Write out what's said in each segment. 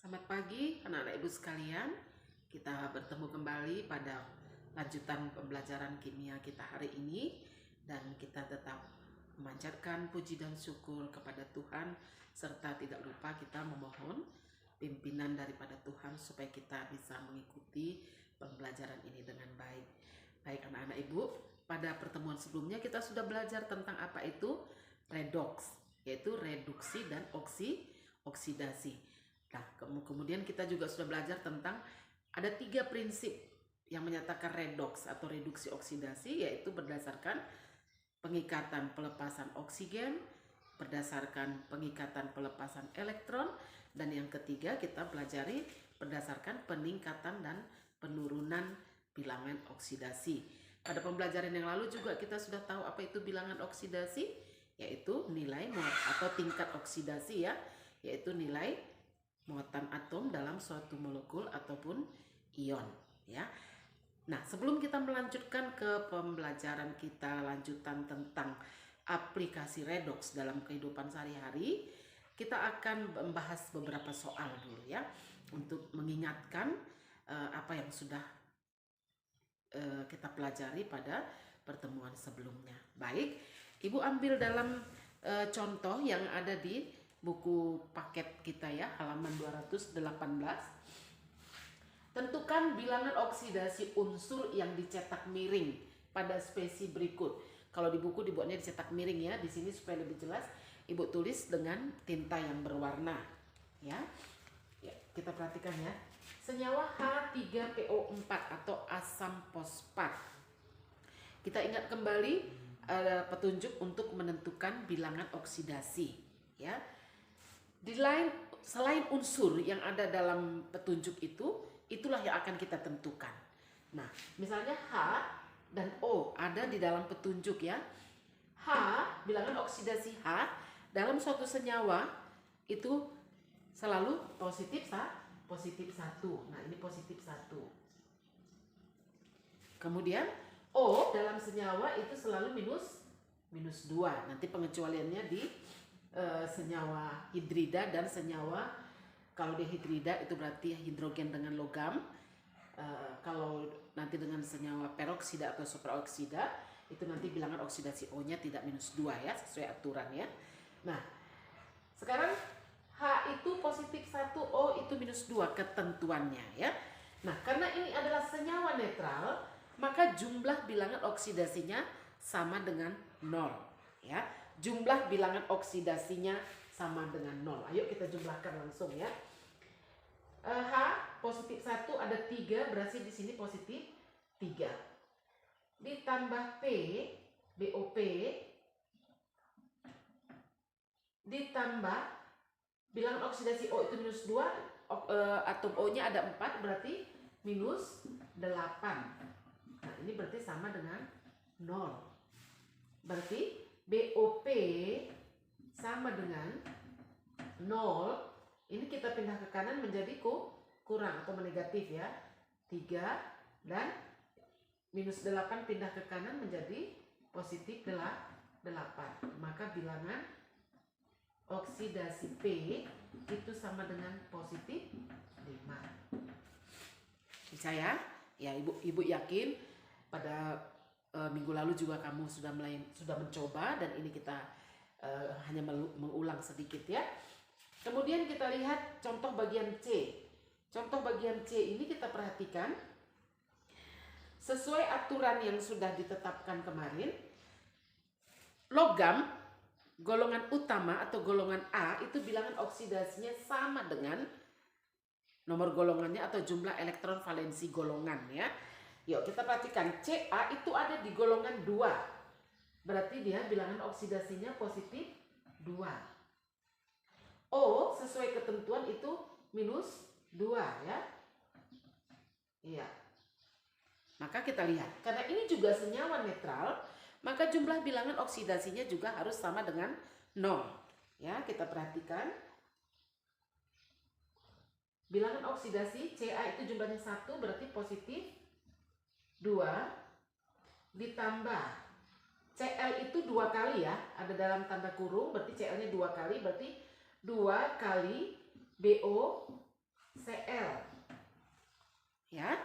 Selamat pagi anak-anak ibu sekalian. Kita bertemu kembali pada lanjutan pembelajaran kimia kita hari ini. Dan kita tetap memanjatkan puji dan syukur kepada Tuhan. Serta tidak lupa kita memohon pimpinan daripada Tuhan supaya kita bisa mengikuti pembelajaran ini dengan baik. Baik anak-anak ibu, pada pertemuan sebelumnya kita sudah belajar tentang apa itu redoks, yaitu reduksi dan oksidasi. Nah, kemudian kita juga sudah belajar tentang ada 3 prinsip yang menyatakan redoks atau reduksi oksidasi, yaitu berdasarkan pengikatan pelepasan oksigen, berdasarkan pengikatan pelepasan elektron, dan yang ketiga kita pelajari berdasarkan peningkatan dan penurunan bilangan oksidasi. Pada pembelajaran yang lalu juga kita sudah tahu apa itu bilangan oksidasi, yaitu nilai atau tingkat oksidasi ya, yaitu nilai muatan atom dalam suatu molekul ataupun ion ya. Nah, sebelum kita melanjutkan ke pembelajaran kita lanjutan tentang aplikasi redoks dalam kehidupan sehari-hari, kita akan membahas beberapa soal dulu ya, untuk mengingatkan apa yang sudah kita pelajari pada pertemuan sebelumnya. Baik, Ibu ambil dalam contoh yang ada di buku paket kita ya, halaman 218. Tentukan bilangan oksidasi unsur yang dicetak miring pada spesi berikut. Kalau di buku dibuatnya dicetak miring ya, di sini supaya lebih jelas Ibu tulis dengan tinta yang berwarna ya. Ya, kita perhatikan ya. Senyawa H3PO4 atau asam fosfat. Kita ingat kembali petunjuk untuk menentukan bilangan oksidasi ya. Selain unsur yang ada dalam petunjuk itu, itulah yang akan kita tentukan. Nah, misalnya H dan O ada di dalam petunjuk ya. H, bilangan oksidasi H dalam suatu senyawa itu selalu positif 1. Nah, ini positif 1. Kemudian O dalam senyawa itu selalu minus 2. Nanti pengecualiannya di senyawa hidrida dan senyawa, kalau di hidrida itu berarti hidrogen dengan logam. Kalau nanti dengan senyawa peroksida atau superoksida itu nanti bilangan oksidasi O-nya tidak minus 2 ya, sesuai aturan ya. Nah, sekarang H itu positif 1, O itu minus 2 ketentuannya ya. Nah, karena ini adalah senyawa netral, maka jumlah bilangan oksidasinya sama dengan 0 ya. Jumlah bilangan oksidasinya sama dengan 0. Ayo kita jumlahkan langsung ya. H positif 1 ada 3, berarti di sini positif 3. Ditambah P, BOP, ditambah bilangan oksidasi O itu minus 2, atom O-nya ada 4, berarti minus 8. Nah, ini berarti sama dengan 0. Berarti BOP sama dengan 0. Ini kita pindah ke kanan menjadi kurang atau negatif ya. 3 dan minus 8 pindah ke kanan menjadi positif 8. Maka bilangan oksidasi P itu sama dengan positif 5. Bisa ya? Ya, Ibu yakin pada minggu lalu juga kamu sudah mencoba, dan ini kita hanya mengulang sedikit ya. Kemudian kita lihat contoh bagian C. Contoh bagian C ini kita perhatikan sesuai aturan yang sudah ditetapkan kemarin. Logam golongan utama atau golongan A itu bilangan oksidasinya sama dengan nomor golongannya atau jumlah elektron valensi golongan ya. Yuk kita perhatikan, Ca itu ada di golongan 2. Berarti dia bilangan oksidasinya positif 2. O sesuai ketentuan itu minus 2 ya. Iya. Maka kita lihat, karena ini juga senyawa netral, maka jumlah bilangan oksidasinya juga harus sama dengan 0. Ya, kita perhatikan. Bilangan oksidasi Ca itu jumlahnya 1, berarti positif 2, ditambah Cl itu 2 kali ya, ada dalam tanda kurung, berarti Cl-nya 2 kali, berarti 2 kali BO Cl. Ya,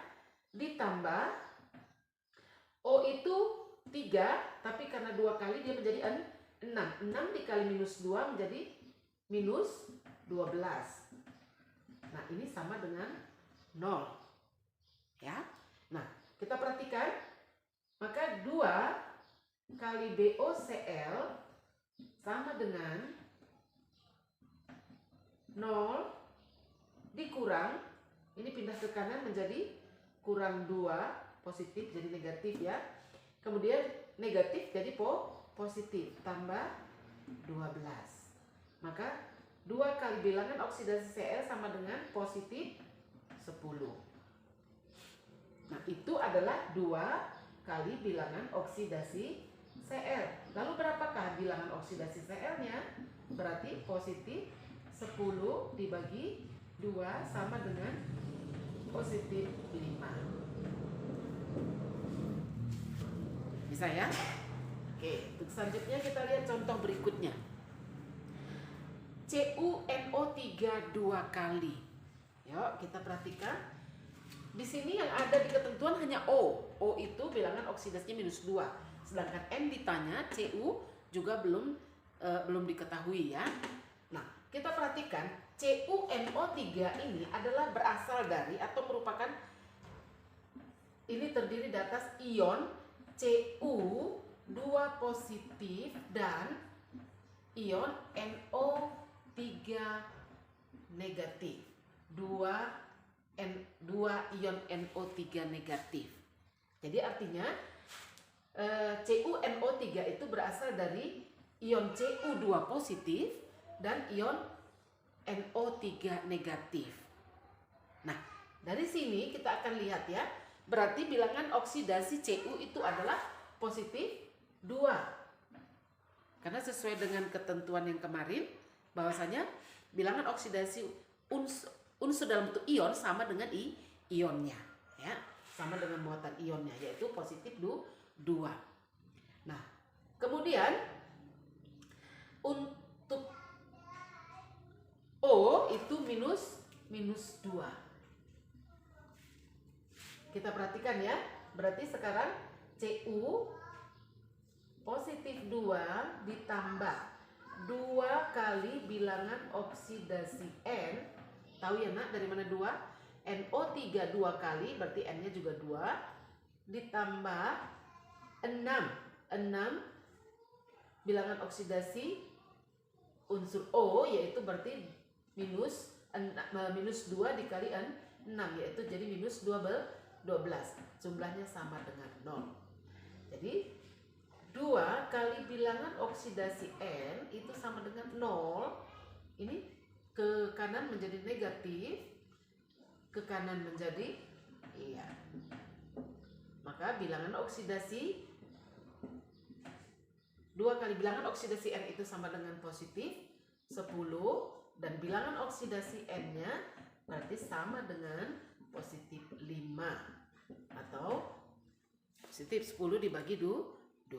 ditambah O itu 3, tapi karena 2 kali dia menjadi 6. 6 dikali minus 2 menjadi minus 12. Nah, ini sama dengan 0. Ya. Nah, kita perhatikan. Maka 2 kali BoCl sama dengan 0 dikurang, ini pindah ke kanan menjadi kurang 2, positif jadi negatif ya. Kemudian negatif jadi positif, tambah 12. Maka 2 kali bilangan oksidasi Cl sama dengan positif 10. Nah, itu adalah 2 kali bilangan oksidasi Cl. Lalu berapakah bilangan oksidasi Cl-nya? Berarti positif 10 dibagi 2 sama dengan positif 5. Bisa ya? Oke, untuk selanjutnya kita lihat contoh berikutnya. CuNO3 2 kali. Yuk, kita perhatikan. Di sini yang ada di ketentuan hanya O. O itu bilangan oksidasinya minus 2. Sedangkan N ditanya, Cu juga belum diketahui ya. Nah, kita perhatikan CuNO3 ini adalah berasal dari atau merupakan, ini terdiri di atas ion Cu2 positif dan ion NO3 negatif. 2 ion NO3 negatif. Jadi artinya CuNO3 itu berasal dari ion Cu2 positif dan ion NO3 negatif. Nah, dari sini kita akan lihat ya, berarti bilangan oksidasi Cu itu adalah positif 2. Karena sesuai dengan ketentuan yang kemarin, bahwasanya bilangan oksidasi unsur dalam bentuk ion sama dengan ionnya, ya, sama dengan muatan ionnya, yaitu positif 2. Nah, kemudian untuk O itu minus 2. Kita perhatikan ya, berarti sekarang Cu positif 2 ditambah 2 kali bilangan oksidasi N. Tahu ya nak dari mana 2? NO3 2 kali, berarti N-nya juga 2. Ditambah 6 bilangan oksidasi unsur O, yaitu berarti minus 2 dikali 6, yaitu jadi minus 12. Jumlahnya sama dengan 0. Jadi 2 kali bilangan oksidasi N itu sama dengan 0. Ini ke kanan menjadi negatif, ke kanan menjadi iya. Maka bilangan oksidasi 2 kali bilangan oksidasi N itu sama dengan positif 10, dan bilangan oksidasi N-nya berarti sama dengan positif 5 atau positif 10 dibagi 2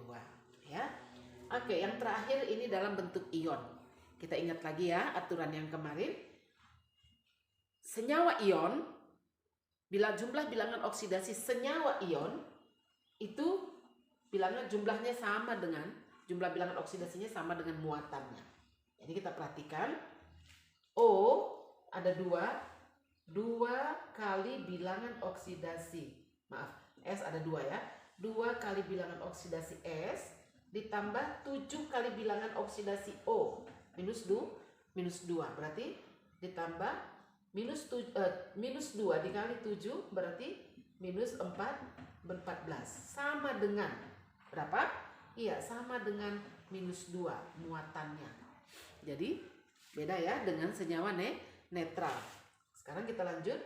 ya. Oke, yang terakhir ini dalam bentuk ion. Kita ingat lagi ya aturan yang kemarin. Senyawa ion, bila jumlah bilangan oksidasi senyawa ion itu jumlahnya sama dengan jumlah bilangan oksidasinya sama dengan muatannya. Jadi kita perhatikan O ada 2 kali bilangan oksidasi, maaf, S ada 2 ya. 2 kali bilangan oksidasi S ditambah 7 kali bilangan oksidasi O minus 2 berarti ditambah minus 2 dikali 7 berarti minus 14 sama dengan berapa? Iya, sama dengan minus 2 muatannya. Jadi beda ya dengan senyawa netral. Sekarang kita lanjut.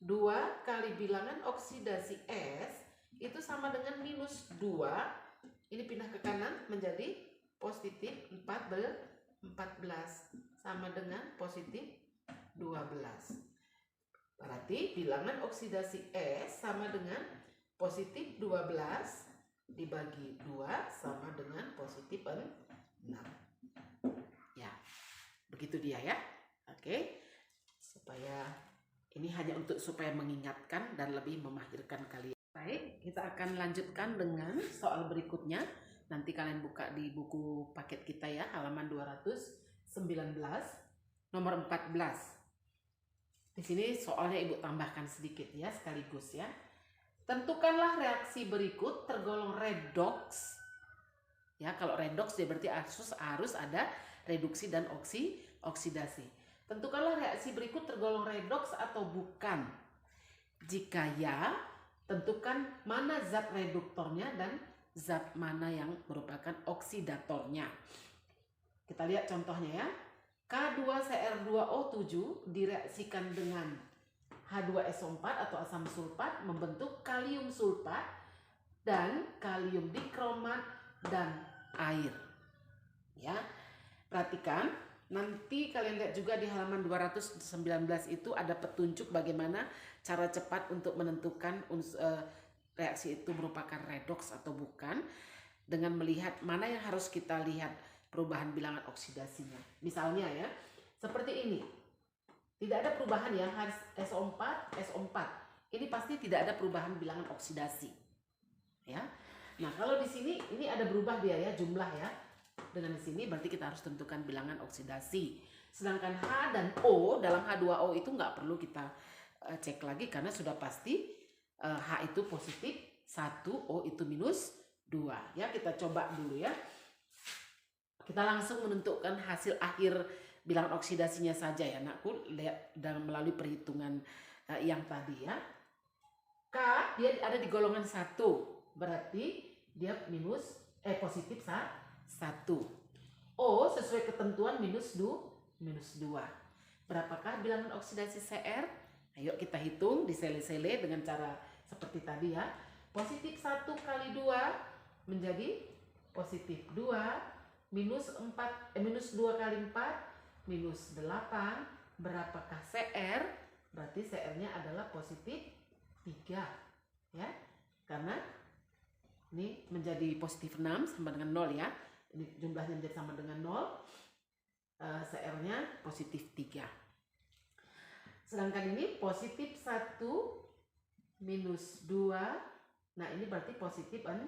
2 kali bilangan oksidasi S itu sama dengan minus 2. Ini pindah ke kanan menjadi positif 14 sama dengan positif 12. Berarti bilangan oksidasi S sama dengan positif 12 dibagi 2 sama dengan positif 6. Ya, begitu dia ya. Oke, supaya Ini hanya untuk supaya mengingatkan dan lebih memahirkan kalian. Baik, kita akan lanjutkan dengan soal berikutnya. Nanti kalian buka di buku paket kita ya, halaman 219, nomor 14. Di sini soalnya Ibu tambahkan sedikit ya, sekaligus ya. Tentukanlah reaksi berikut tergolong redoks. Ya, kalau redoks dia berarti harus ada reduksi dan oksidasi. Tentukanlah reaksi berikut tergolong redoks atau bukan. Jika ya, tentukan mana zat reduktornya dan zat mana yang merupakan oksidatornya. Kita lihat contohnya ya. K2Cr2O7 direaksikan dengan H2SO4 atau asam sulfat membentuk kalium sulfat dan kalium dikromat dan air. Ya, perhatikan. Nanti kalian lihat juga di halaman 219 itu ada petunjuk bagaimana cara cepat untuk menentukan reaksi itu merupakan redoks atau bukan, dengan melihat mana yang harus kita lihat perubahan bilangan oksidasinya. Misalnya ya, seperti ini. Tidak ada perubahan ya, harus SO4, SO4. Ini pasti tidak ada perubahan bilangan oksidasi. Ya. Nah, kalau di sini ini ada berubah dia ya, jumlah ya. Dengan di sini berarti kita harus tentukan bilangan oksidasi. Sedangkan H dan O dalam H2O itu nggak perlu kita cek lagi karena sudah pasti H itu positif 1, O itu minus 2. Ya, kita coba dulu ya. Kita langsung menentukan hasil akhir bilangan oksidasinya saja ya, Nakku, lihat dalam melalui perhitungan yang tadi ya. K dia ada di golongan 1, berarti dia positif 1. O sesuai ketentuan minus 2. Berapakah bilangan oksidasi Cr? Ayo kita hitung, disele-sele dengan cara seperti tadi ya. Positif 1 kali 2 menjadi positif 2, minus 2 kali 4, minus 8. Berapakah Cr? Berarti Cr-nya adalah positif 3. Ya, karena ini menjadi positif 6 sama dengan 0 ya. Ini jumlahnya menjadi sama dengan 0. Cr-nya positif 3. Sedangkan ini positif 1 minus 2. Nah, ini berarti positif 6.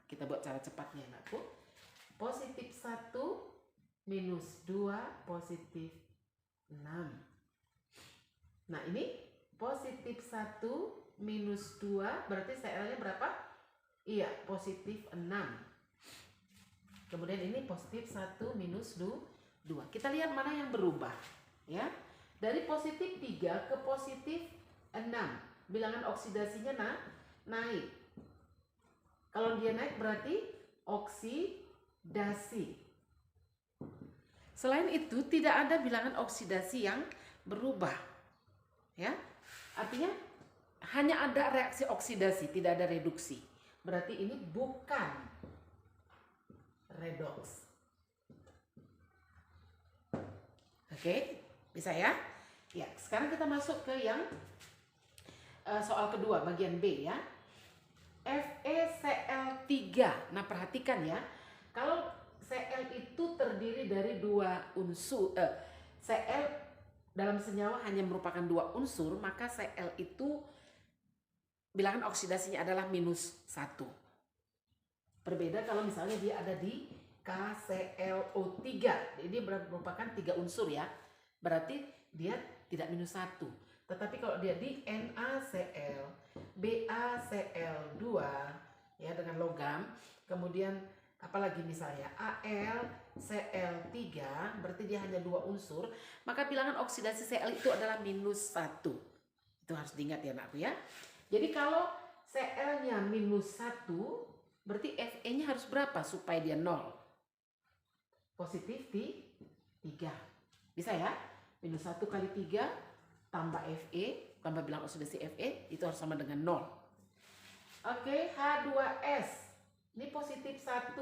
Kita buat cara cepatnya, Nakku. Positif 1 minus 2 positif 6. Nah, ini positif 1 minus 2 berarti Cr-nya berapa? Iya, positif 6. Kemudian ini positif 1 minus 2. Kita lihat mana yang berubah ya. Dari positif 3 ke positif 6. Bilangan oksidasinya naik. Kalau dia naik berarti oksidasi. Selain itu tidak ada bilangan oksidasi yang berubah. Ya. Artinya hanya ada reaksi oksidasi, tidak ada reduksi. Berarti ini bukan redoks. Oke, bisa ya? Ya, sekarang kita masuk ke yang soal kedua, bagian B ya. FeCl3. Nah, perhatikan ya. Kalau Cl itu terdiri dari 2 unsur, Cl dalam senyawa hanya merupakan 2 unsur, maka Cl itu bilangan oksidasinya adalah minus 1. Berbeda kalau misalnya dia ada di KClO3. Jadi merupakan 3 unsur ya. Berarti dia tidak minus 1. Tetapi kalau dia di NaCl, BaCl2 ya dengan logam, kemudian apalagi misalnya AlCl3, berarti dia hanya 2 unsur, maka bilangan oksidasi Cl itu adalah minus 1. Itu harus diingat ya, Nakku ya. Jadi kalau Cl-nya minus 1, berarti Fe-nya harus berapa supaya dia 0? Positif 3. Bisa ya? Minus 1 kali 3 tambah Fe, tambah bilangan oksidasi Fe, itu harus sama dengan 0. Oke, H2S. Ini positif 1.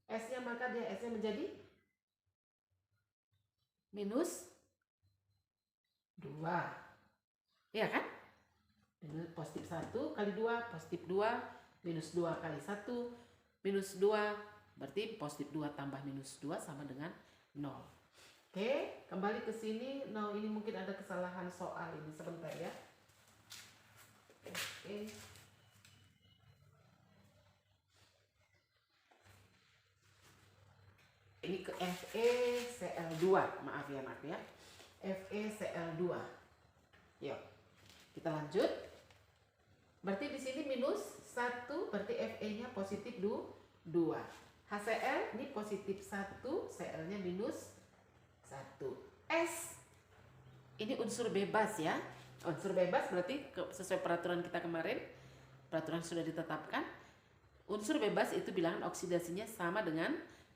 S-nya maka dia S-nya menjadi minus 2. Iya kan? Positif 1 kali 2, positif 2, minus 2 kali 1, minus 2, berarti positif 2 tambah minus 2 sama dengan 0. Oke, kembali ke sini. Nah, ini mungkin ada kesalahan soal ini, sebentar ya. Oke. Ini ke FeCl2, maaf ya nak ya. FeCl2. Yuk, kita lanjut. Berarti di sini minus 1, berarti Fe-nya positif 2. HCl ini positif 1, Cl-nya minus 1. S ini unsur bebas ya. Unsur bebas berarti sesuai peraturan kita kemarin, peraturan sudah ditetapkan. Unsur bebas itu bilangan oksidasinya sama dengan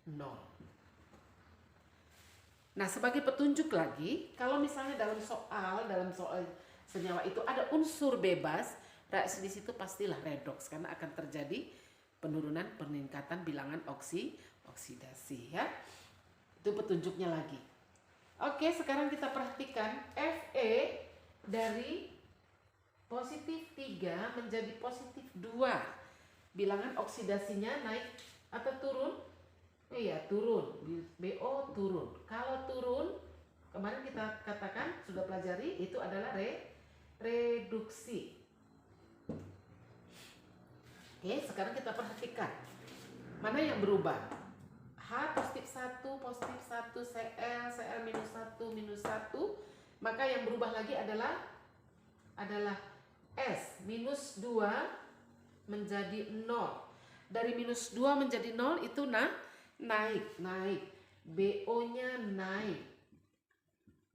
0. Nah, sebagai petunjuk lagi, kalau misalnya dalam soal senyawa itu ada unsur bebas, reaksi di situ pastilah redoks karena akan terjadi penurunan peningkatan bilangan oksidasi ya. Itu petunjuknya lagi. Oke, sekarang kita perhatikan Fe dari positif 3 menjadi positif 2. Bilangan oksidasinya naik atau turun? Iya, turun. BO turun. Kalau turun, kemarin kita katakan sudah pelajari, itu adalah reduksi. Oke, sekarang kita perhatikan mana yang berubah. H positif 1, Cl minus 1. Maka yang berubah lagi adalah S minus 2 menjadi 0. Dari minus 2 menjadi 0 itu naik. BO-nya naik.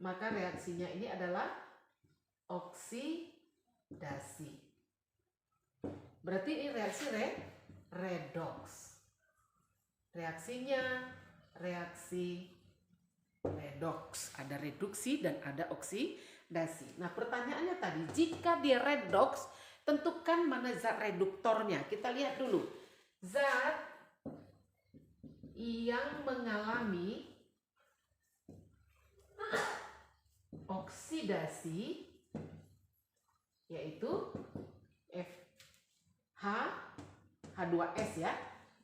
Maka reaksinya ini adalah oksidasi. Berarti ini reaksi redoks. Reaksinya reaksi redoks. Ada reduksi dan ada oksidasi. Nah, pertanyaannya tadi, jika dia redoks, tentukan mana zat reduktornya. Kita lihat dulu. Zat yang mengalami oksidasi yaitu H2S ya.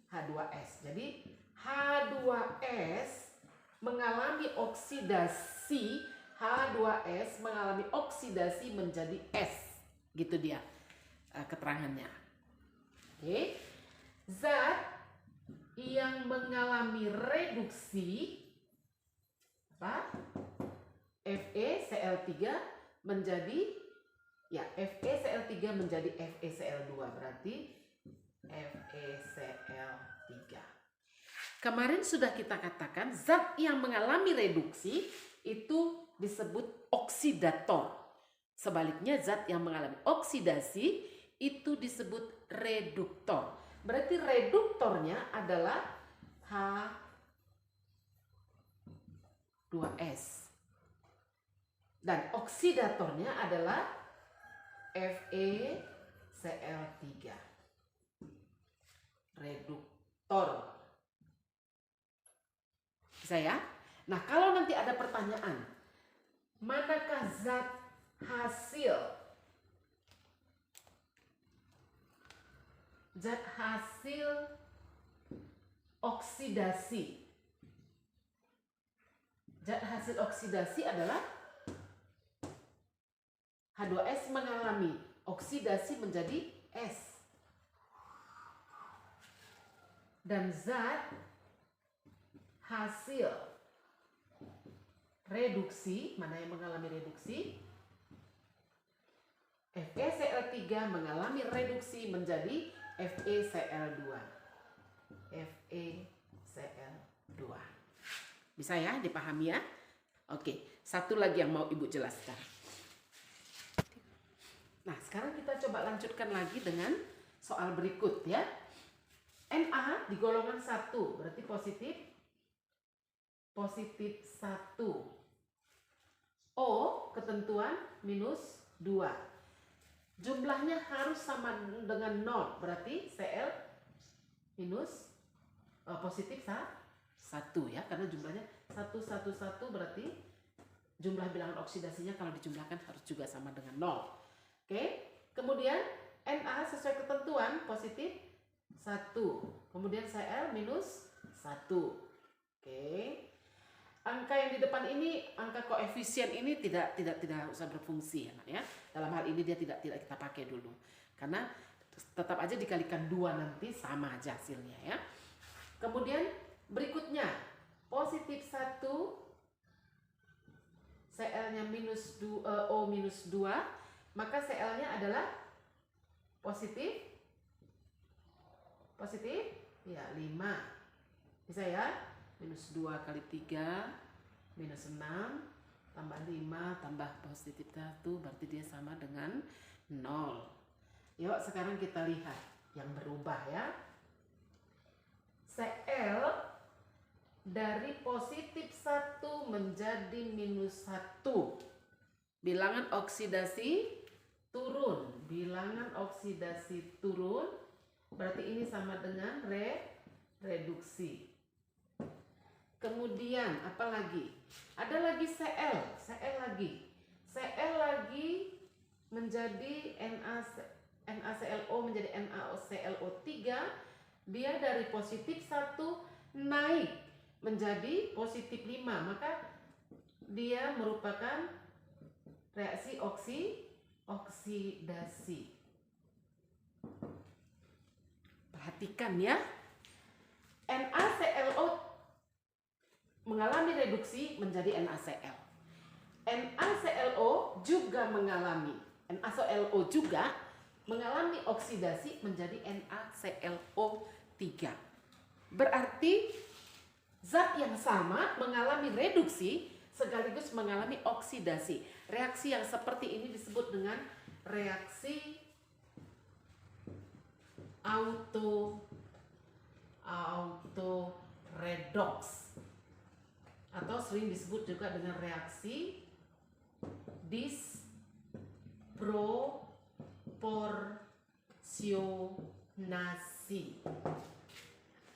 H2S. Jadi H2S mengalami oksidasi, H2S mengalami oksidasi menjadi S. Gitu dia keterangannya. Oke. Zat yang mengalami reduksi apa? FeCl3 menjadi FeCl3 menjadi FeCl2, berarti FeCl3. Kemarin sudah kita katakan zat yang mengalami reduksi itu disebut oksidator. Sebaliknya zat yang mengalami oksidasi itu disebut reduktor. Berarti reduktornya adalah H2S. Dan oksidatornya adalah FeCl3. Reduktor. Bisa ya? Nah, kalau nanti ada pertanyaan, manakah zat hasil oksidasi? Zat hasil oksidasi adalah H2S mengalami oksidasi menjadi S. Dan zat hasil reduksi, mana yang mengalami reduksi? FeCl3 mengalami reduksi menjadi FeCl2. FeCl2. Bisa ya dipahami ya? Oke, satu lagi yang mau Ibu jelaskan. Nah, sekarang kita coba lanjutkan lagi dengan soal berikut ya. Na di golongan 1 berarti positif 1. O ketentuan minus 2. Jumlahnya harus sama dengan 0, berarti Cl minus positif 1 ya, karena jumlahnya 1 berarti jumlah bilangan oksidasinya kalau dijumlahkan harus juga sama dengan 0. Oke, kemudian Na sesuai ketentuan positif 1, kemudian Cl minus 1. Oke, angka yang di depan ini, angka koefisien ini tidak usah berfungsi ya, Nak, ya. Dalam hal ini dia tidak kita pakai dulu. Karena tetap aja dikalikan 2 nanti sama aja hasilnya ya. Kemudian berikutnya positif 1, Cl-nya minus 2, O minus 2, maka Cl-nya adalah positif ya 5. Bisa ya? Minus 2 kali 3 minus 6 tambah 5 tambah positif 1 berarti dia sama dengan 0. Yuk sekarang kita lihat yang berubah ya. Cl dari positif 1 menjadi minus 1. Bilangan oksidasi turun. Bilangan oksidasi turun berarti ini sama dengan reduksi. Kemudian apa lagi? Ada lagi Cl lagi menjadi NaClO menjadi NaClO3. Dia dari positif 1 naik menjadi positif 5, maka dia merupakan reaksi oksidasi. Perhatikan ya, NaClO mengalami reduksi menjadi NaCl. NaClO juga mengalami oksidasi menjadi NaClO3. Berarti zat yang sama mengalami reduksi sekaligus mengalami oksidasi. Reaksi yang seperti ini disebut dengan reaksi auto-redox atau sering disebut juga dengan reaksi disproporsionasi.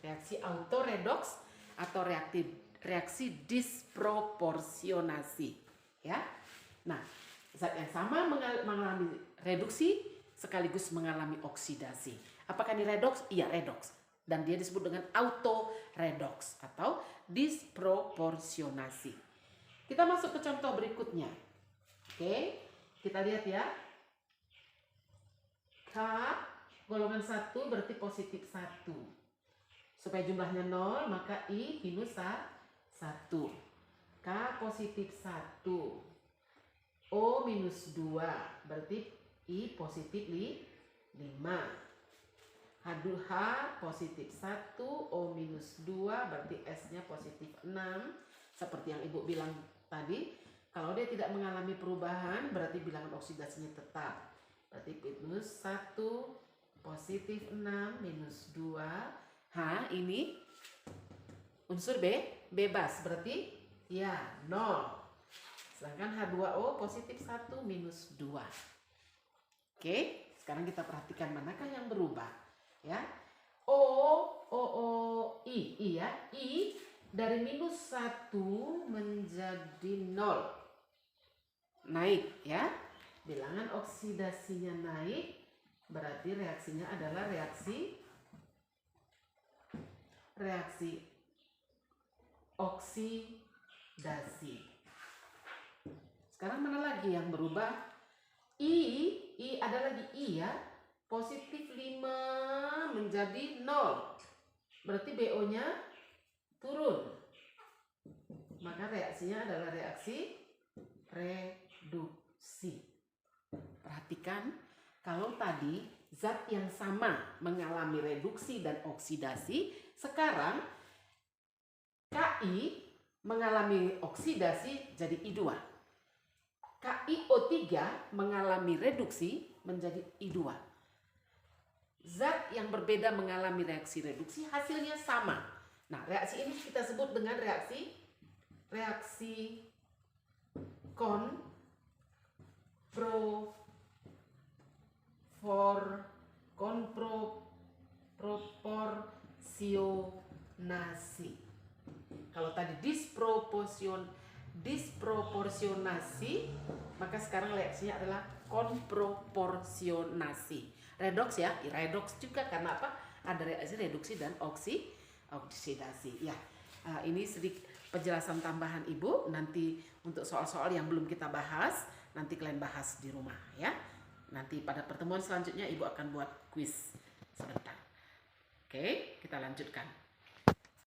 Reaksi auto-redox atau reaksi disproporsionasi ya. Nah, zat yang sama mengalami reduksi sekaligus mengalami oksidasi. Apakah ini redox? Iya, redox. Dan dia disebut dengan auto-redox atau disproporsionasi. Kita masuk ke contoh berikutnya. Oke, kita lihat ya. K golongan 1 berarti positif 1. Supaya jumlahnya 0, maka I minus 1. K positif 1. O minus 2, berarti I positif 5. H positif 1, O minus 2, berarti S-nya positif 6. Seperti yang Ibu bilang tadi, kalau dia tidak mengalami perubahan, berarti bilangan oksidasinya tetap. Berarti minus 1, positif 6, minus 2. H ini unsur bebas, berarti ya 0. Sedangkan H2O positif 1, minus 2. Oke, sekarang kita perhatikan manakah yang berubah. Ya, I ya, I dari minus 1 menjadi 0. Naik ya, bilangan oksidasinya naik, berarti reaksinya adalah reaksi oksidasi. Sekarang mana lagi yang berubah? I ada lagi I ya. Positif 5 menjadi 0. Berarti BO-nya turun. Maka reaksinya adalah reaksi reduksi. Perhatikan, kalau tadi zat yang sama mengalami reduksi dan oksidasi, sekarang Ki mengalami oksidasi jadi I2. KiO3 mengalami reduksi menjadi I2. Zat yang berbeda mengalami reaksi reduksi, hasilnya sama. Nah, reaksi ini kita sebut dengan reaksi konproporsionasi. Kalau tadi disproporsionasi, maka sekarang reaksinya adalah konproporsionasi. Redox ya, redox juga karena apa? Ada reaksi reduksi dan oksidasi. Ya, ini sedikit penjelasan tambahan Ibu. Nanti untuk soal-soal yang belum kita bahas, nanti kalian bahas di rumah ya. Nanti pada pertemuan selanjutnya Ibu akan buat kuis sebentar. Oke, kita lanjutkan.